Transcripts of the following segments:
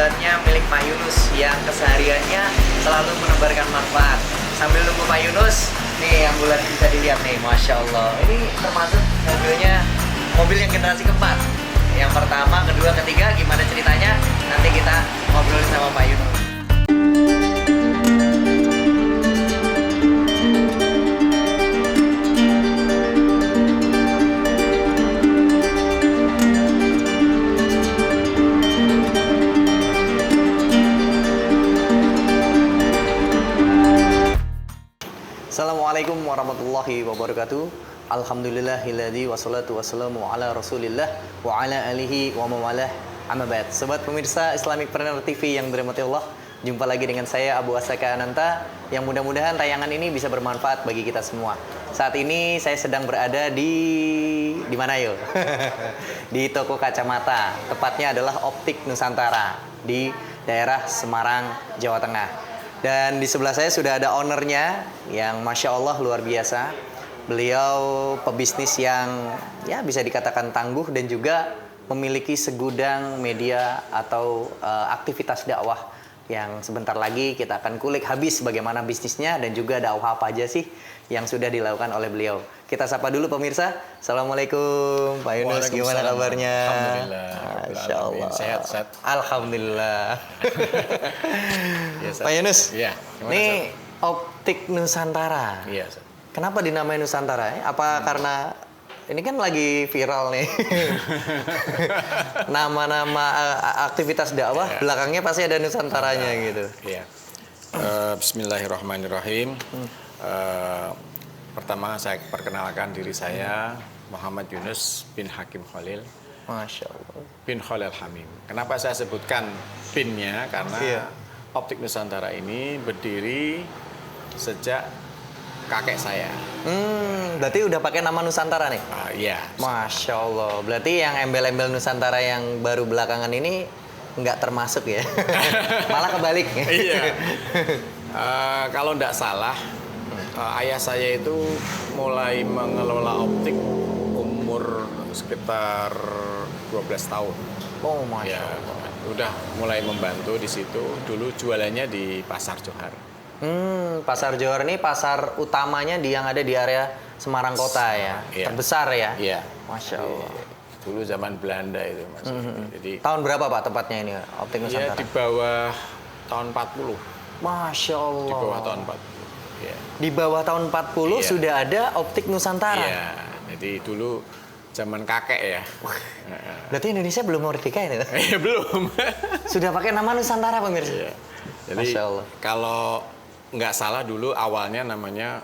ambulannya milik Pak Yunus yang kesehariannya selalu menebarkan manfaat. Sambil nunggu Pak Yunus, nih ambulan bisa dilihat nih, Masya Allah. Ini termasuk mobilnya, mobil yang generasi keempat. Yang pertama, kedua, ketiga, gimana ceritanya? Nanti kita ngobrolin sama Pak Yunus. Assalamualaikum warahmatullahi wabarakatuh. Alhamdulillahilladzi wassalatu wassalamu ala rasulillah wa ala alihi wa mawalah amma ba'd. Sobat pemirsa Islamicpreneur TV yang dirahmati Allah, jumpa lagi dengan saya Abu Asaka Ananta yang mudah-mudahan tayangan ini bisa bermanfaat bagi kita semua. Saat ini saya sedang berada di mana yo? Di toko kacamata. Tepatnya adalah Optik Nusantara di daerah Semarang, Jawa Tengah. Dan di sebelah saya sudah ada ownernya yang Masya Allah luar biasa. Beliau pebisnis yang ya bisa dikatakan tangguh dan juga memiliki segudang media atau aktivitas dakwah yang sebentar lagi kita akan kulik habis bagaimana bisnisnya dan juga dakwah apa aja sih yang sudah dilakukan oleh beliau. Kita sapa dulu pemirsa. Assalamualaikum Pak Yunus, gimana kabarnya? Alhamdulillah. Masya Allah. Sehat. Alhamdulillah. Yes, Pak Yunus, iya. ini Optik Nusantara. Iya. Kenapa dinamai Nusantara? Apa karena ini kan lagi viral nih. Nama-nama aktivitas dakwah belakangnya pasti ada Nusantaranya gitu. Iya. Bismillahirrahmanirrahim. Pertama saya perkenalkan diri saya Muhammad Yunus bin Hakim Khalil. Masya Allah. Bin Khalil Hamim. Kenapa saya sebutkan binnya? Karena Optik Nusantara ini berdiri sejak kakek saya. Berarti udah pakai nama Nusantara nih? Iya. Masya Allah. Berarti yang embel-embel Nusantara yang baru belakangan ini nggak termasuk ya? Malah kebalik. Iya. Kalau nggak salah, ayah saya itu mulai mengelola optik umur sekitar 12 tahun. Oh, Masya Ya, Allah. udah mulai membantu di situ. Dulu jualannya di Pasar Johar. Pasar Johar ini pasar utamanya yang ada di area Semarang Kota ya? Iya. Terbesar ya? Iya. Masya Allah. Dulu zaman Belanda itu masih. Jadi Tahun berapa Pak tepatnya ini Optik ya Nusantara? di bawah tahun 40. Masya Allah. Di bawah tahun 40. Ya. Di bawah tahun 40 Iya. sudah ada Optik Nusantara. Iya. Jadi dulu zaman kakek ya. Berarti Indonesia belum merdeka ini? Belum. Sudah pakai nama Nusantara pemirsa? Iya. Jadi Masya Allah. kalau nggak salah dulu awalnya namanya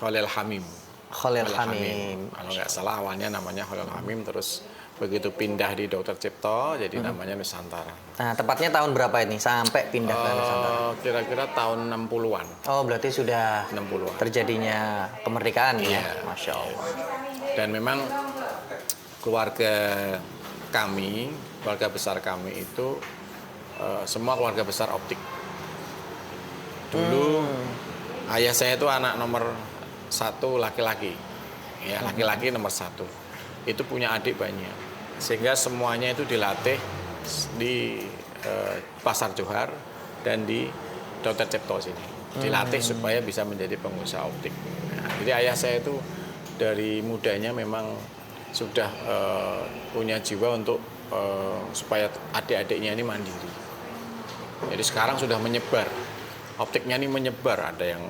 Khalil Hamim. Khalil Hamim. Kalau nggak salah awalnya namanya Khalil Hamim, terus begitu pindah di Dr. Cipto jadi namanya Nusantara. Nah, tepatnya tahun berapa ini sampai pindah ke Nusantara? Kira-kira tahun 60-an. Oh, berarti sudah 60-an. terjadinya kemerdekaan ya? Iya. Masya Allah. Dan memang keluarga kami, keluarga besar kami itu semua keluarga besar optik. Dulu ayah saya itu anak nomor 1 laki-laki, ya laki-laki nomor 1. Itu punya adik banyak, sehingga semuanya itu dilatih di Pasar Johar dan di Dr. Cipto sini. Dilatih supaya bisa menjadi pengusaha optik. Nah, jadi ayah saya itu dari mudanya memang sudah punya jiwa untuk supaya adik-adiknya ini mandiri. Jadi sekarang sudah menyebar. Optiknya ini menyebar, ada yang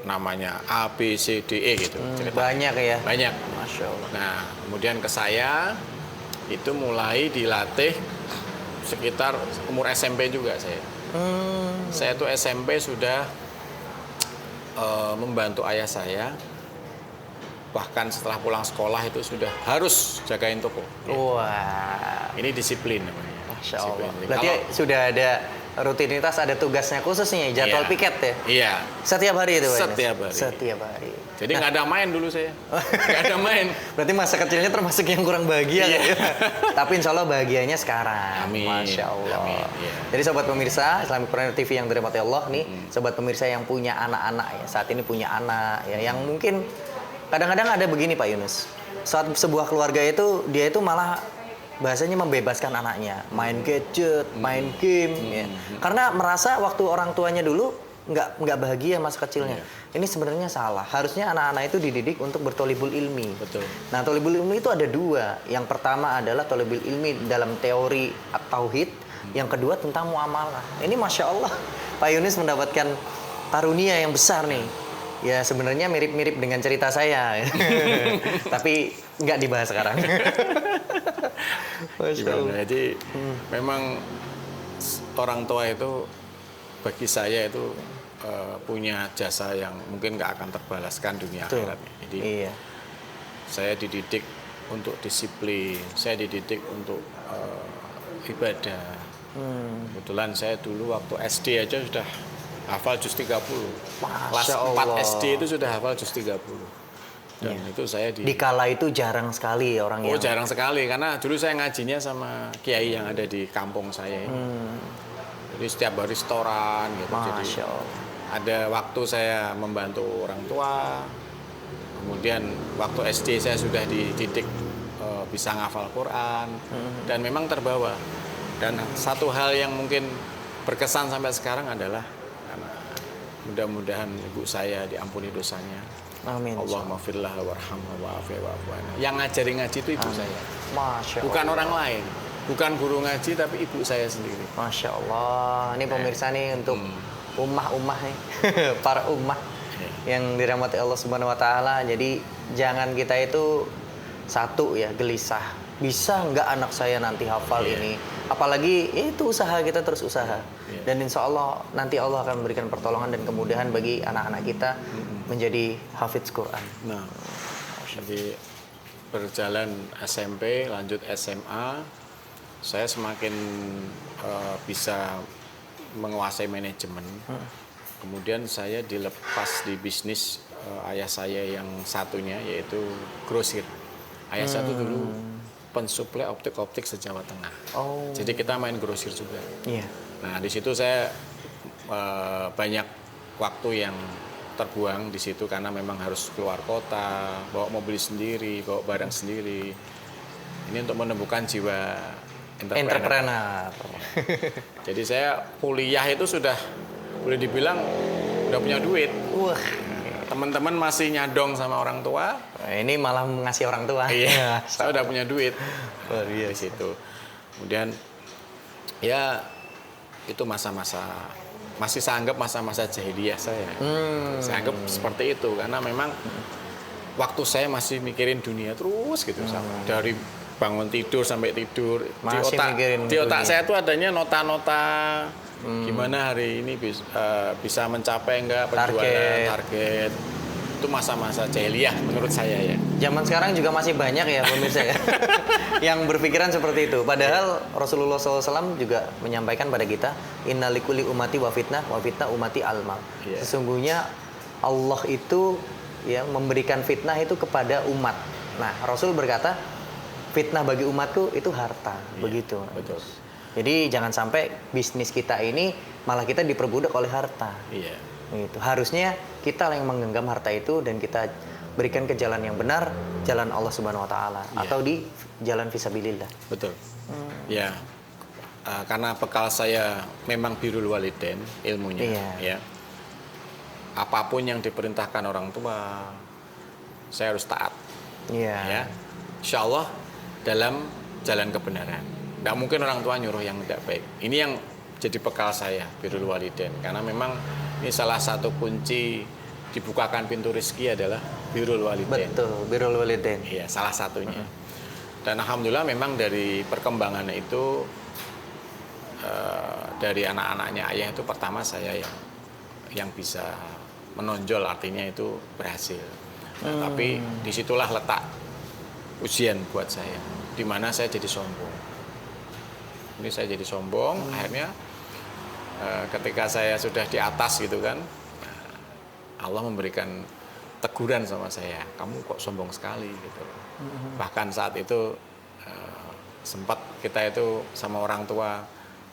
namanya A, B, C, D, E gitu. Banyak ya? Banyak. Masya Allah. Nah, kemudian ke saya itu mulai dilatih sekitar umur SMP juga saya. Saya tuh SMP sudah membantu ayah saya. Bahkan setelah pulang sekolah itu sudah harus jagain toko. Wah. Ini disiplin namanya. Masya Allah. Disiplin. Berarti sudah ada rutinitas, ada tugasnya khusus nih, jadwal Iya. piket ya? Iya. Setiap hari itu Pak Ines? Setiap hari. Setiap hari. Jadi nggak ada main dulu saya. Nggak ada main. Berarti masa kecilnya termasuk yang kurang bahagia Iya. kan? Tapi insya Allah bahagianya sekarang. Amin. Masya Allah. Amin, iya. Jadi sobat pemirsa Islamicpreneur TV yang dirahmati Allah nih, sobat pemirsa yang punya anak-anak ya, saat ini punya anak ya, yang mungkin kadang-kadang ada begini Pak Yunus. Saat sebuah keluarga itu dia itu malah bahasanya membebaskan anaknya, main gadget, main game, ya. Karena merasa waktu orang tuanya dulu nggak bahagia masa kecilnya. Ini sebenarnya salah. Harusnya anak-anak itu dididik untuk bertolibul ilmi. Betul. Nah, tolibul ilmi itu ada dua. Yang pertama adalah tolibul ilmi dalam teori at-tauhid. Yang kedua tentang muamalah. Ini Masya Allah, Pak Yunis mendapatkan karunia yang besar nih. Ya sebenarnya mirip-mirip dengan cerita saya. Tapi nggak dibahas sekarang. Masya Allah. Jadi memang orang tua itu bagi saya itu punya jasa yang mungkin nggak akan terbalaskan dunia Betul. akhirat. Jadi Iya. saya dididik untuk disiplin, saya dididik untuk ibadah. Kebetulan saya dulu waktu SD aja sudah hafal juz 30. Kelas Masya 4 Allah. SD itu sudah hafal juz 30. Dan itu saya Di kala itu jarang sekali orang Oh yang jarang sekali karena dulu saya ngajinya sama kiai yang ada di kampung saya ini. Jadi setiap hari setoran gitu. Jadi Masya Allah. ada waktu saya membantu orang tua. Kemudian waktu SD saya sudah dididik bisa ngafal Quran dan memang terbawa. Dan satu hal yang mungkin berkesan sampai sekarang adalah karena mudah-mudahan ibu saya diampuni dosanya. Amin. Allahumma firlah warhamha wa'afi wa'fu anha. Yang ngajari ngaji itu ibu saya. Masya Bukan Allah. orang lain. Bukan guru ngaji tapi ibu saya sendiri. Masya Allah. Ini pemirsa nih untuk ummah-ummah nih. Para ummah yang dirahmati Allah Subhanahu wa taala. Jadi jangan kita itu satu ya gelisah. Bisa nggak anak saya nanti hafal ini? Apalagi itu usaha kita terus usaha. Dan insya Allah nanti Allah akan memberikan pertolongan dan kemudahan bagi anak-anak kita menjadi hafidz Quran. Nah, jadi berjalan SMP, lanjut SMA, saya semakin bisa menguasai manajemen. Kemudian saya dilepas di bisnis ayah saya yang satunya yaitu grosir. Ayah saya itu dulu pensuplai optik se-Jawa Tengah. Oh. Jadi kita main grosir juga. Iya. Nah di situ saya banyak waktu yang terbuang di situ karena memang harus keluar kota, bawa mobil sendiri, bawa barang sendiri. Ini untuk menemukan jiwa entrepreneur. Jadi saya kuliah itu sudah boleh dibilang udah punya duit. Wah. Teman-teman masih nyadong sama orang tua. Ini malah ngasih orang tua. Iya, saya udah punya duit. Luar Di biasa. situ. Kemudian ya itu masa-masa masih saya anggap masa-masa jahiliyah saya. Saya anggap seperti itu karena memang waktu saya masih mikirin dunia terus gitu dari bangun tidur sampai tidur Masih mikirin di otak dunia. saya tuh adanya nota-nota gimana hari ini bisa mencapai enggak penjualan target. Itu masa-masa jahiliyah menurut saya ya. Zaman sekarang juga masih banyak ya pemirsa ya yang berpikiran seperti itu. Padahal Rasulullah SAW juga menyampaikan pada kita, Inna likulli umati wa fitnah umati almal. Iya. Sesungguhnya Allah itu ya memberikan fitnah itu kepada umat. Nah Rasul berkata, fitnah bagi umatku itu harta. Begitu. Betul. Jadi jangan sampai bisnis kita ini malah kita diperbudak oleh harta. Iya. Gitu. Harusnya kita yang menggenggam harta itu dan kita berikan ke jalan yang benar, jalan Allah Subhanahu wa taala atau di jalan fisabilillah. Betul. Ya. Karena bekal saya memang birrul walidain ilmunya Iya. ya. Apapun yang diperintahkan orang tua saya harus taat Iya. ya. Insya Allah dalam jalan kebenaran. Nggak mungkin orang tua nyuruh yang tidak baik. Ini yang jadi bekal saya birrul walidain karena memang ini salah satu kunci dibukakan pintu rezeki adalah birrul walidain. Betul, birrul walidain. Iya, salah satunya. Dan alhamdulillah memang dari perkembangan itu dari anak-anaknya ayah itu pertama saya yang bisa menonjol artinya itu berhasil. Nah, tapi disitulah letak ujian buat saya, di mana saya jadi sombong. Ini saya jadi sombong, akhirnya ketika saya sudah di atas gitu kan, Allah memberikan teguran sama saya, kamu kok sombong sekali gitu. Bahkan saat itu sempat kita itu sama orang tua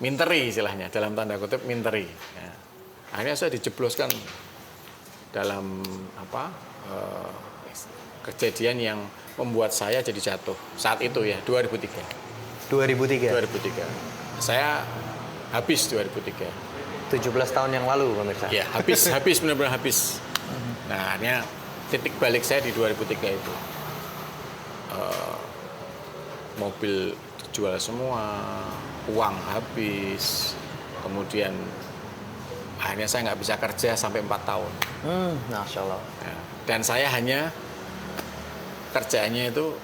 minteri istilahnya, dalam tanda kutip minteri. Ya. Akhirnya saya dijebloskan dalam kejadian yang membuat saya jadi jatuh saat itu ya 2003. 2003. 2003. Saya habis 2003. 17 tahun yang lalu pemirsa. Ya, habis benar-benar habis. Nah, akhirnya titik balik saya di 2003 itu. Mobil dijual semua, uang habis, kemudian akhirnya saya nggak bisa kerja sampai 4 tahun. Masya Allah. Ya, dan saya hanya kerjanya itu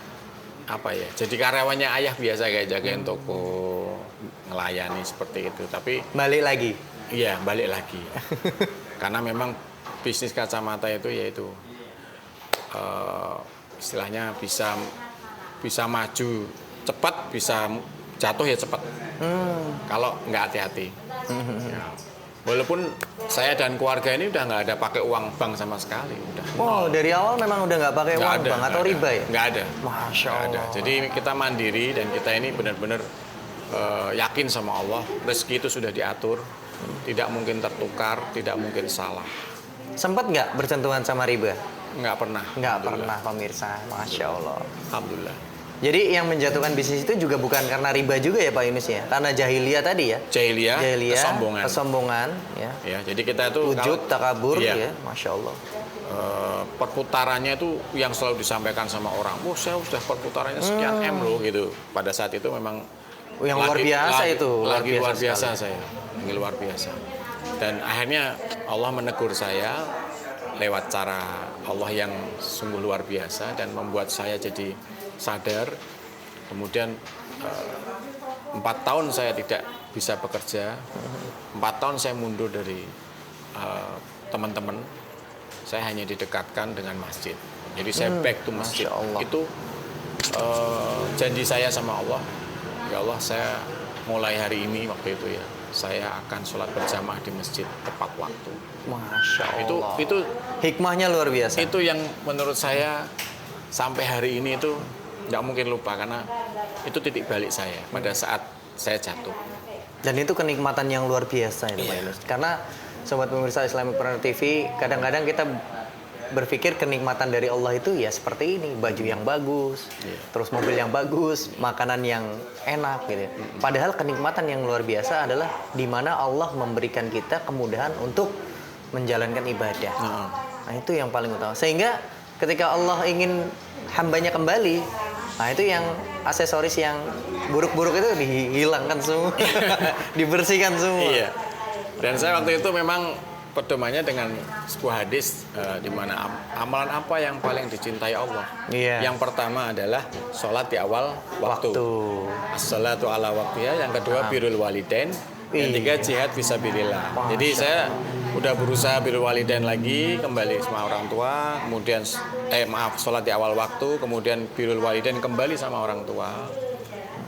apa ya? Jadi karyawannya ayah biasa kayak jagain toko, ngelayani seperti itu. Tapi Balik lagi. iya balik lagi. Karena memang bisnis kacamata itu yaitu istilahnya bisa maju cepat, bisa jatuh ya cepat. Kalau nggak hati-hati. Ya. Walaupun saya dan keluarga ini udah nggak ada pakai uang bank sama sekali. Udah. Oh, dari awal memang udah nggak pakai uang bank atau riba ya? Nggak ada. Masya Nggak ada. Allah. Jadi kita mandiri dan kita ini benar-benar yakin sama Allah. Rezeki itu sudah diatur, tidak mungkin tertukar, tidak mungkin salah. Sempat nggak bersentuhan sama riba? Nggak pernah. Nggak Alhamdulillah. pernah pemirsa. Masya Allah. Alhamdulillah. Jadi yang menjatuhkan bisnis itu juga bukan karena riba juga ya Pak Yunus ya? Karena jahiliyah tadi ya? Jahiliyah, kesombongan ya. Ya, jadi kita itu Wujud, takabur iya, ya, Masya Allah. perputarannya itu yang selalu disampaikan sama orang, saya sudah perputarannya sekian M loh gitu. Pada saat itu memang Yang luar biasa itu, lagi luar sekali. biasa saya, lagi luar biasa. Dan akhirnya Allah menegur saya lewat cara Allah yang sungguh luar biasa dan membuat saya jadi sadar. Kemudian 4 tahun saya tidak bisa bekerja, 4 tahun saya mundur dari teman-teman. Saya hanya didekatkan dengan masjid. Jadi saya back to masjid. Masya Allah. Itu janji saya sama Allah. Ya Allah, saya mulai hari ini waktu itu ya, saya akan sholat berjamaah di masjid tepat waktu. Masya Allah. Itu Hikmahnya luar biasa. itu yang menurut saya sampai hari ini itu nggak mungkin lupa, karena itu titik balik saya pada saat saya jatuh. Dan itu kenikmatan yang luar biasa itu Pak Iya. Yunus. Karena Sobat Pemirsa Islamicpreneur TV, kadang-kadang kita berpikir kenikmatan dari Allah itu ya seperti ini, baju yang bagus, terus mobil yang bagus, makanan yang enak gitu. Padahal kenikmatan yang luar biasa adalah di mana Allah memberikan kita kemudahan untuk menjalankan ibadah. Nah, itu yang paling utama. Sehingga ketika Allah ingin hambanya kembali, nah itu yang aksesoris yang buruk-buruk itu dihilangkan semua, dibersihkan semua. Iya. Dan saya waktu itu memang pedomannya dengan sebuah hadis di mana amalan apa yang paling dicintai Allah. Iya. Yang pertama adalah sholat di awal waktu. As-sholatu ala waktunya. Yang kedua birrul walidain. Yang tiga jihad fisabilillah. Jadi saya udah berusaha birrul walidain lagi, kembali sama orang tua, kemudian sholat di awal waktu, kemudian birrul walidain kembali sama orang tua,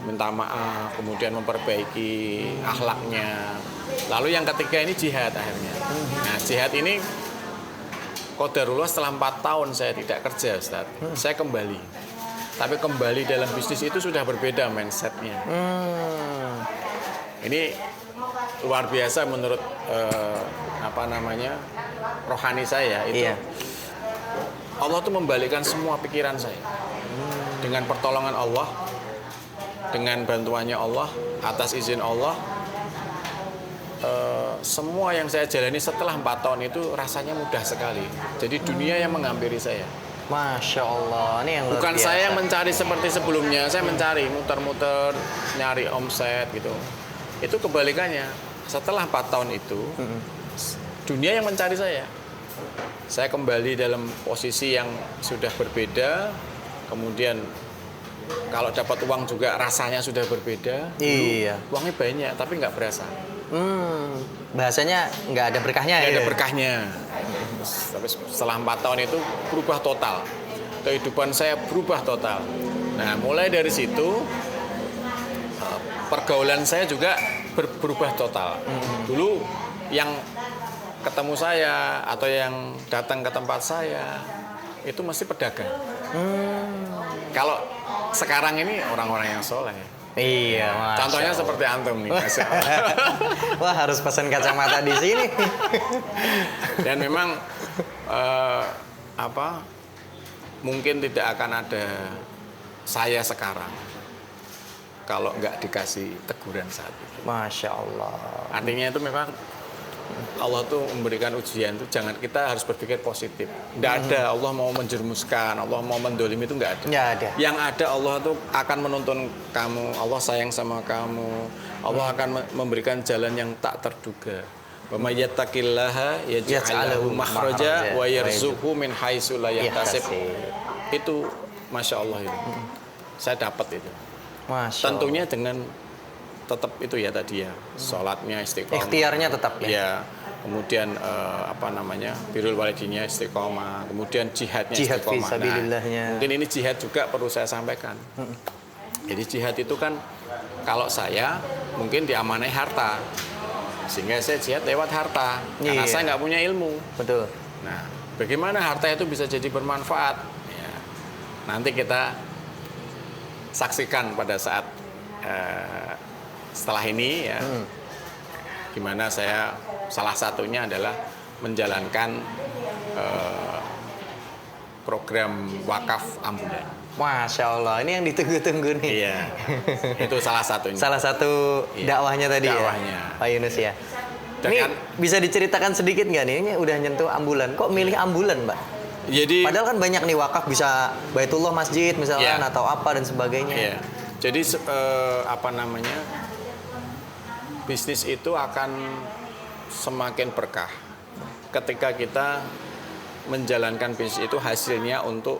minta maaf, kemudian memperbaiki akhlaknya. Lalu yang ketiga ini jihad akhirnya. Nah, jihad ini qadarullah setelah 4 tahun saya tidak kerja, Ustaz. Saya kembali. Tapi kembali dalam bisnis itu sudah berbeda mindsetnya. Ini luar biasa menurut rohani saya itu. Iya. Allah tuh membalikkan semua pikiran saya. Dengan pertolongan Allah, dengan bantuannya Allah, atas izin Allah, semua yang saya jalani setelah 4 tahun itu rasanya mudah sekali. Jadi dunia yang menghampiri saya. Masya Allah, ini yang luar Bukan biasa. saya yang mencari seperti sebelumnya, saya mencari, muter-muter, nyari omset gitu. Itu kebalikannya. Setelah 4 tahun itu, dunia yang mencari saya. Saya kembali dalam posisi yang sudah berbeda, kemudian kalau dapat uang juga rasanya sudah berbeda. Iya. Uangnya banyak, tapi nggak berasa. Bahasanya nggak ada berkahnya Nggak ya. ada berkahnya. Tapi setelah 4 tahun itu berubah total. Kehidupan saya berubah total. Nah, mulai dari situ pergaulan saya juga berubah total. Dulu yang ketemu saya atau yang datang ke tempat saya itu mesti pedagang. Kalau sekarang ini orang-orang yang soleh. Iya, Masya Contohnya Allah. seperti antum nih. Masya Allah. Wah, harus pesan kacamata di sini. Dan memang mungkin tidak akan ada saya sekarang kalau nggak dikasih teguran saat itu. Masya Allah. Artinya itu memang Allah tuh memberikan ujian tuh jangan kita harus berpikir positif. Nggak ada Allah mau menjerumuskan, Allah mau mendolimi itu nggak ada. Nggak ada. Yang ada Allah tuh akan menuntun kamu, Allah sayang sama kamu, Allah akan memberikan jalan yang tak terduga. Wa may yattaqillaha yaj'al lahu makhraja wa yarzuqhu min haitsu la yahtasib. Itu Masya Allah itu. Saya dapat itu. Masya Tentunya dengan tetap itu ya tadi ya, sholatnya istiqomah. Ikhtiarnya tetap ya. Ya, kemudian birrul walidainnya istiqomah, kemudian jihadnya Jihad istiqomah. fisabilillahnya. Mungkin ini jihad juga perlu saya sampaikan. Jadi jihad itu kan kalau saya mungkin diamanai harta, sehingga saya jihad lewat harta, karena Iya. saya nggak punya ilmu. Betul. Nah, bagaimana harta itu bisa jadi bermanfaat? Ya, nanti kita saksikan pada saat setelah ini ya, gimana saya salah satunya adalah menjalankan program wakaf ambulan. Masya Allah, ini yang ditunggu-tunggu nih. Iya, itu salah satunya. Salah satu Iya. dakwahnya tadi Dakwahnya. ya, Pak Yunus ya. Dan Ini kan- bisa diceritakan sedikit nggak nih? Ini udah nyentuh ambulan. Kok milih ambulan, Mbak? Jadi, Padahal kan banyak nih wakaf bisa Baitullah Masjid misalnya Iya. atau apa dan sebagainya. iya. Jadi bisnis itu akan semakin berkah ketika kita menjalankan bisnis itu hasilnya untuk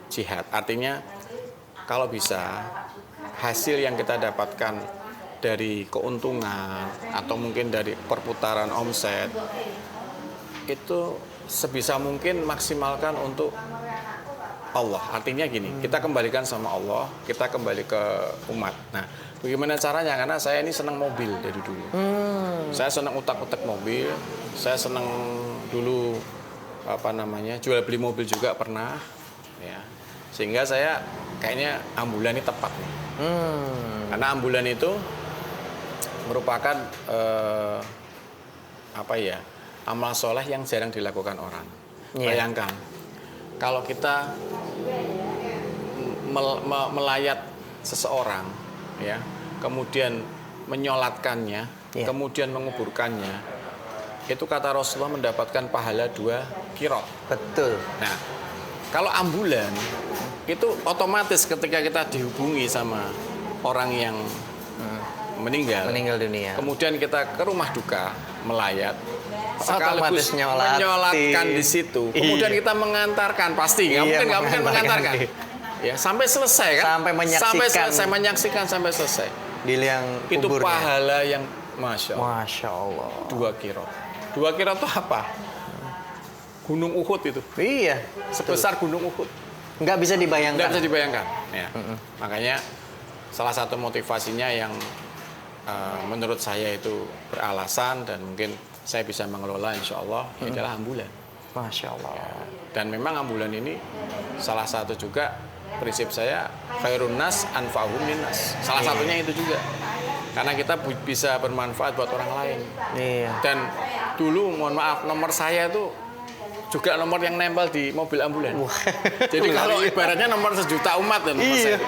jihad. Artinya kalau bisa hasil yang kita dapatkan dari keuntungan atau mungkin dari perputaran omset itu sebisa mungkin maksimalkan untuk Allah. Artinya gini, kita kembalikan sama Allah, kita kembali ke umat. Nah, bagaimana caranya? Karena saya ini senang mobil dari dulu. Saya senang utak-utak mobil, saya senang dulu jual beli mobil juga pernah, ya. Sehingga saya kayaknya ambulan ini tepat nih. Karena ambulan itu merupakan amal soleh yang jarang dilakukan orang. Iya. Bayangkan kalau kita melayat seseorang, ya, kemudian menyolatkannya, Iya. kemudian menguburkannya, itu kata Rasulullah mendapatkan pahala 2 qirot. Betul. Nah, kalau ambulan itu otomatis ketika kita dihubungi sama orang yang meninggal dunia. kemudian kita ke rumah duka melayat, Otomatis sekaligus nyolatin. menyolatkan di situ. Kemudian Iya. kita mengantarkan, pasti nggak Iya, mungkin mengantarkan. Ya, sampai selesai kan? Sampai menyaksikan. Sampai selesai, menyaksikan sampai selesai. Di yang Itu kuburnya. pahala yang Masya Allah. Masya Allah. 2 qirot. 2 qirot itu apa? Gunung Uhud itu. Iya. Sebesar Gunung Uhud. Nggak bisa dibayangkan. Nggak bisa dibayangkan. Ya. Makanya salah satu motivasinya yang menurut saya itu beralasan dan mungkin saya bisa mengelola insya Allah adalah ambulan. Masya Allah. Dan memang ambulan ini salah satu juga prinsip saya khairun nas anfa'uhum linnas. Salah satunya itu juga. Karena kita bisa bermanfaat buat orang lain. Iya. Dan dulu mohon maaf nomor saya itu juga nomor yang nempel di mobil ambulan. Jadi kalau ibaratnya nomor sejuta umat ya nomor Iya. saya.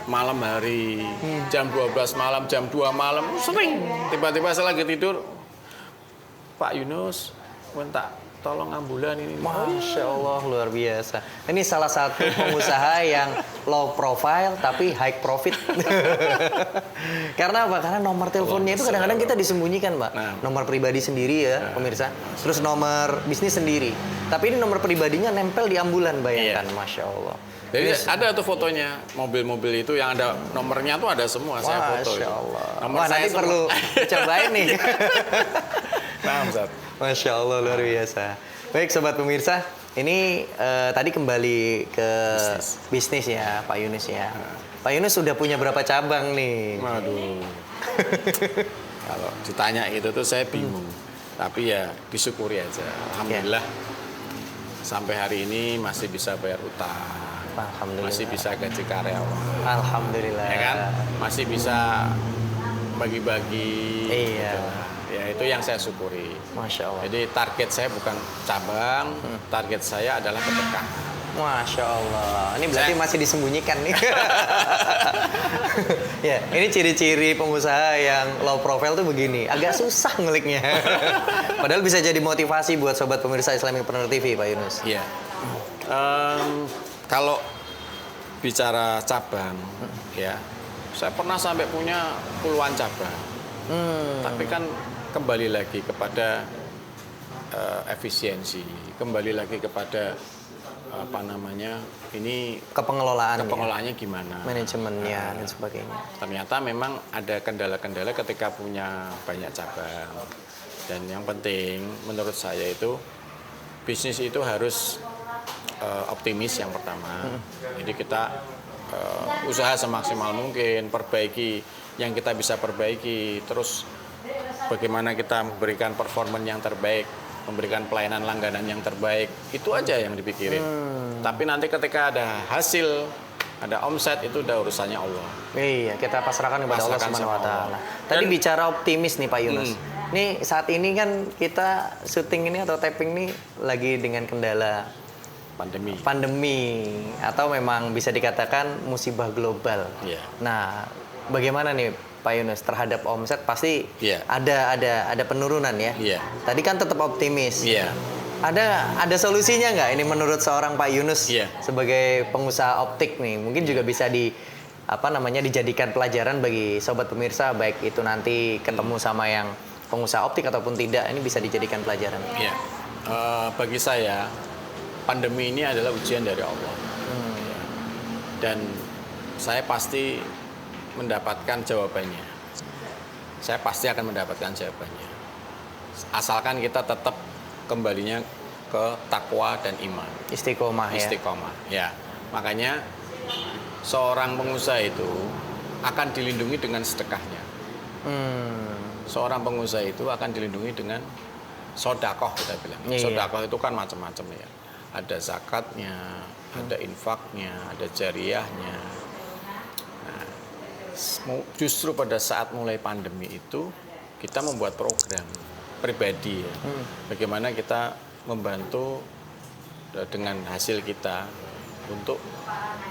Malam hari, jam 12 malam, jam 2 malam, sering. Tiba-tiba saya lagi tidur, Pak Yunus, minta tolong ambulan ini. Masya Allah, luar biasa. Ini salah satu pengusaha yang low profile tapi high profit. Karena apa? Karena nomor teleponnya itu kadang-kadang kita disembunyikan, Mbak. Nah. Nomor pribadi sendiri ya, pemirsa. Terus nomor bisnis sendiri. Tapi ini nomor pribadinya nempel di ambulan, bayangkan. Iya. Masya Allah. Jadi ada tuh fotonya mobil-mobil itu yang ada nomornya tuh ada semua saya foto. Masya itu. Allah. Nomor Wah, saya nanti semua. perlu cobain nih. Nah, Ustaz. Masya Allah, luar biasa. Baik, sobat pemirsa, ini tadi kembali ke bisnis ya, Pak Yunus ya. Pak Yunus sudah punya berapa cabang nih? Waduh. Kalau ditanya itu tuh saya bingung. Tapi ya disyukuri aja. Alhamdulillah. Sampai hari ini masih bisa bayar utang. Alhamdulillah. Masih bisa gaji karyawan. Alhamdulillah. Ya kan? Masih bisa bagi-bagi. Iya. gitu. Ya itu yang saya syukuri. Masya Allah. Jadi target saya bukan cabang, target saya adalah keberkahan. Masya Allah. Ini berarti masih disembunyikan nih. Ya, ini ciri-ciri pengusaha yang low profile tuh begini. Agak susah ngeliknya. Padahal bisa jadi motivasi buat sobat pemirsa Islamicpreneur TV, Pak Yunus. Iya. Kalau bicara cabang, ya, saya pernah sampai punya puluhan cabang. Tapi kan kembali lagi kepada efisiensi, kembali lagi kepada ini kepengelolaannya gimana, manajemennya dan sebagainya. Ternyata memang ada kendala-kendala ketika punya banyak cabang. Dan yang penting menurut saya itu bisnis itu harus optimis yang pertama. Jadi kita usaha semaksimal mungkin, perbaiki yang kita bisa perbaiki, terus bagaimana kita memberikan performa yang terbaik, memberikan pelayanan langganan yang terbaik, itu aja yang dipikirin. Tapi nanti ketika ada hasil, ada omset, itu udah urusannya Allah. Iya, kita pasrahkan kepada Allah Subhanahu wa taala. Tadi bicara optimis nih Pak Yunus. Nih saat ini kan kita syuting ini atau taping ini lagi dengan kendala pandemi atau memang bisa dikatakan musibah global. Yeah. Nah, bagaimana nih Pak Yunus terhadap omset pasti Yeah. ada penurunan ya. Yeah. Tadi kan tetap optimis. Iya. Ada solusinya nggak ini menurut seorang Pak Yunus Iya. sebagai pengusaha optik nih? Mungkin juga bisa dijadikan pelajaran bagi sobat pemirsa, baik itu nanti ketemu sama yang pengusaha optik ataupun tidak, ini bisa dijadikan pelajaran. Iya. Bagi saya pandemi ini adalah ujian dari Allah. Dan saya pasti mendapatkan jawabannya. Saya pasti akan mendapatkan jawabannya. Asalkan kita tetap kembalinya ke takwa dan iman. Istiqomah ya. Istiqomah, ya. Makanya seorang pengusaha itu akan dilindungi dengan sedekahnya. Seorang pengusaha itu akan dilindungi dengan sodakoh, kita bilang. Iya. Sodakoh itu kan macam-macam ya. Ada zakatnya, ada infaknya, ada jariyahnya. Nah, justru pada saat mulai pandemi itu kita membuat program pribadi ya. Bagaimana kita membantu dengan hasil kita untuk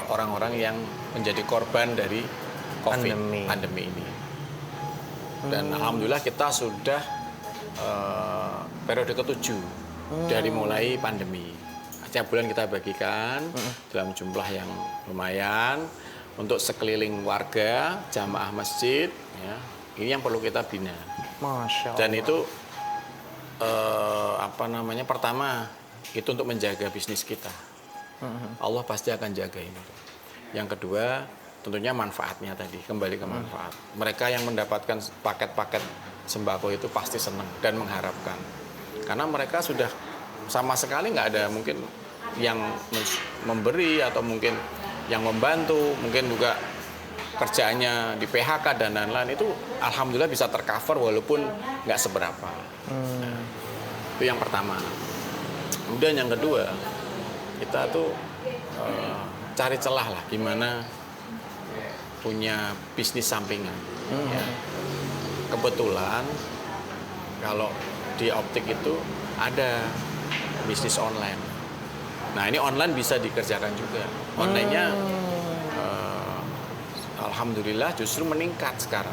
orang-orang yang menjadi korban dari pandemi ini. Dan alhamdulillah kita sudah periode ke-7 dari mulai pandemi. Setiap bulan kita bagikan dalam jumlah yang lumayan untuk sekeliling warga, jamaah masjid ya. Ini yang perlu kita bina. Masya Allah. Dan itu pertama itu untuk menjaga bisnis kita. Allah pasti akan jaga ini. Yang kedua, tentunya manfaatnya tadi, kembali ke manfaat. Mereka yang mendapatkan paket-paket sembako itu pasti senang dan mengharapkan. Karena mereka sudah sama sekali nggak ada mungkin yang memberi atau mungkin yang membantu, mungkin juga kerjaannya di PHK dan lain-lain, itu alhamdulillah bisa tercover walaupun nggak seberapa. Nah, itu yang pertama. Kemudian yang kedua, kita tuh cari celah lah gimana punya bisnis sampingan. Ya. Kebetulan kalau di optik itu ada bisnis online. Nah ini online bisa dikerjakan juga. Online-nya alhamdulillah justru meningkat sekarang.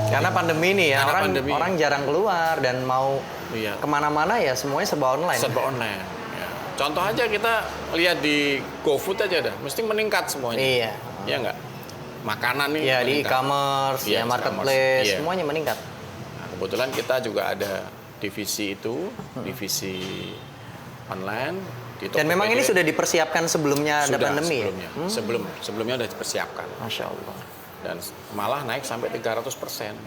Karena pandemi ini ya, orang jarang keluar dan mau kemana-mana ya semuanya serba online. Serba online. Ya. Contoh aja kita lihat di GoFood aja dah, mesti meningkat semuanya. Iya. Iya nggak? Makanan nih. Ya di e-commerce, ya marketplace, iya. semuanya meningkat. Nah, kebetulan kita juga ada divisi itu, divisi online. Dan memang ini sudah dipersiapkan sebelumnya ada pandemi sebelumnya. Sebelumnya sudah dipersiapkan. Masya Allah. Dan malah naik sampai 300%.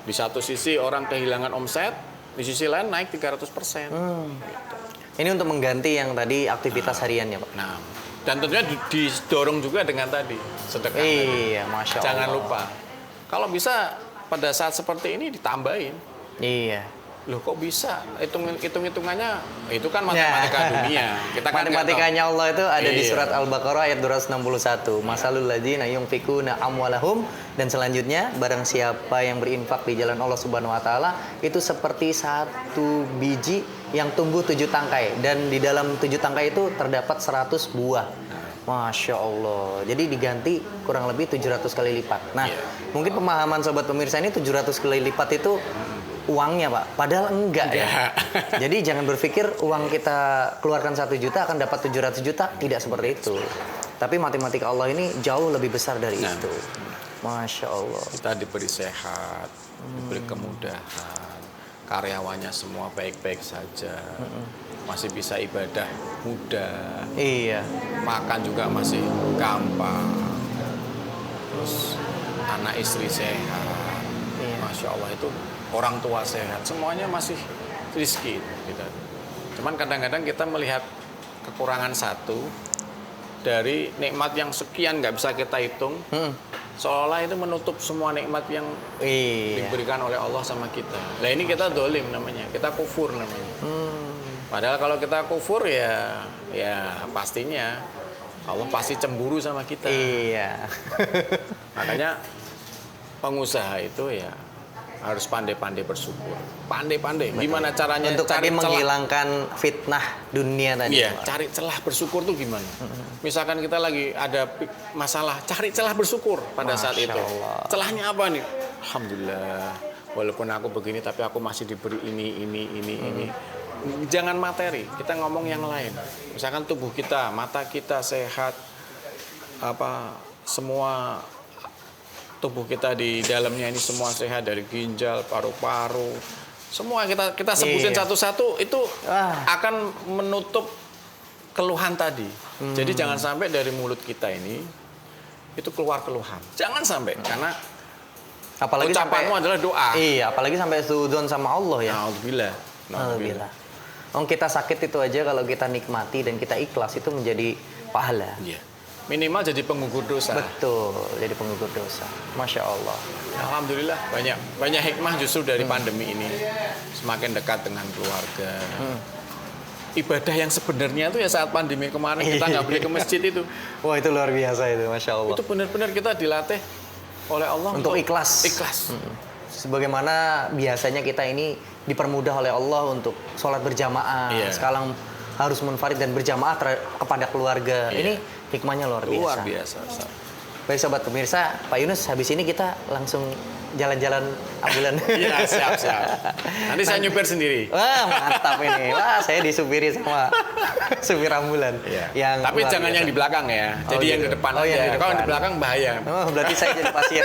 Di satu sisi orang kehilangan omset, di sisi lain naik 300%. Gitu. Ini untuk mengganti yang tadi aktivitas hariannya, Pak. Nah, dan tentunya didorong juga dengan tadi sedekah. Iya, Masya Allah. Jangan lupa. Kalau bisa pada saat seperti ini ditambahin. Iya. Loh kok bisa? Hitung-hitungannya itu kan matematika dunia. Kita kan matematikanya Allah itu ada di surat Al-Baqarah ayat 261. Masalul ladzina yunfikuna amwalahum, dan selanjutnya barang siapa yang berinfak di jalan Allah Subhanahu wa taala itu seperti satu biji yang tumbuh 7 tangkai dan di dalam 7 tangkai itu terdapat 100 buah. Masya Allah. Jadi diganti kurang lebih 700 kali lipat. Nah, mungkin pemahaman sobat pemirsa ini 700 kali lipat itu uangnya, Pak. Padahal enggak ya. Jadi jangan berpikir uang kita keluarkan 1 juta akan dapat 700 juta. Tidak seperti itu. Tapi matematika Allah ini jauh lebih besar dari itu. Masya Allah. Kita diberi sehat, diberi kemudahan, karyawannya semua baik-baik saja, masih bisa ibadah mudah, Iya. makan juga masih gampang, terus anak istri sehat, Iya. Masya Allah itu orang tua sehat, semuanya masih rizki. Gitu. Cuman kadang-kadang kita melihat kekurangan satu dari nikmat yang sekian nggak bisa kita hitung, seolah itu menutup semua nikmat yang Iya. diberikan oleh Allah sama kita. Nah ini kita dolim namanya, kita kufur namanya. Padahal kalau kita kufur ya pastinya Allah pasti cemburu sama kita. Iya. Makanya pengusaha itu ya harus pandai-pandai bersyukur. Pandai-pandai. Gimana caranya Untuk tadi cari celah? menghilangkan fitnah dunia tadi. Iya, Pak. cari celah bersyukur tuh gimana? Misalkan kita lagi ada masalah, cari celah bersyukur pada saat Masya itu. Allah. Celahnya apa nih? Alhamdulillah, walaupun aku begini tapi aku masih diberi ini. Jangan materi, kita ngomong yang lain. Misalkan tubuh kita, mata kita sehat, semua tubuh kita di dalamnya ini semua sehat, dari ginjal, paru-paru, semua kita sebutin Iya. satu-satu itu akan menutup keluhan tadi. Jadi jangan sampai dari mulut kita ini itu keluar keluhan. Jangan sampai karena Apalagi ucapanmu adalah doa. Iya, apalagi sampai suudzon sama Allah ya. Alhamdulillah. Alhamdulillah. Kita sakit itu aja kalau kita nikmati dan kita ikhlas itu menjadi pahala. Iya. Minimal jadi penggugur dosa. Betul, jadi penggugur dosa. Masya Allah. Alhamdulillah banyak hikmah justru dari pandemi ini. Semakin dekat dengan keluarga. Ibadah yang sebenarnya itu ya saat pandemi kemarin kita nggak boleh ke masjid itu. Wah, itu luar biasa itu, Masya Allah. Itu benar-benar kita dilatih oleh Allah Untuk ikhlas. Ikhlas. Sebagaimana biasanya kita ini dipermudah oleh Allah untuk sholat berjamaah. Iya. Sekarang harus munfarid dan berjamaah kepada keluarga. Iya. Ini hikmahnya luar biasa. Luar biasa. Ustaz. Baik sobat pemirsa, Pak Yunus, habis ini kita langsung jalan-jalan ambulan. Iya, siap. Nanti saya nyupir sendiri. Wah, mantap ini. Wah, saya disupiri sama supir ambulan. Iya. Yang Tapi luar jangan biasa. yang di belakang ya. Oh, Jadi yang gitu. di depan Oh, aja. yang di Kalau yang di depan. belakang bahaya. Oh, berarti saya jadi pasien.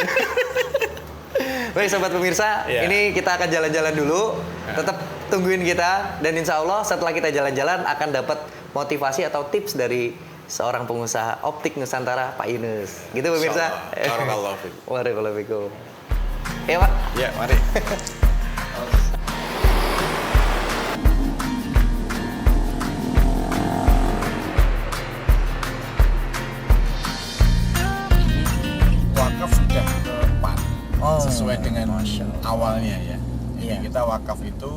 Baik sobat pemirsa, Iya. ini kita akan jalan-jalan dulu. Tetap tungguin kita dan insya Allah setelah kita jalan-jalan akan dapat motivasi atau tips dari seorang pengusaha optik Nusantara, Pak Yunus. Gitu pemirsa. Barakallahu fiik. Barakallahu fiikum. Ya Pak. Ya, mari. Wakaf sudah keempat sesuai dengan awalnya ya. Jadi Iya. kita wakaf itu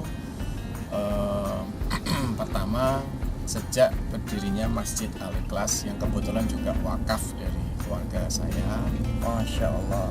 pertama sejak berdirinya Masjid Al Ikhlas yang kebetulan juga wakaf dari keluarga saya. Masya Allah.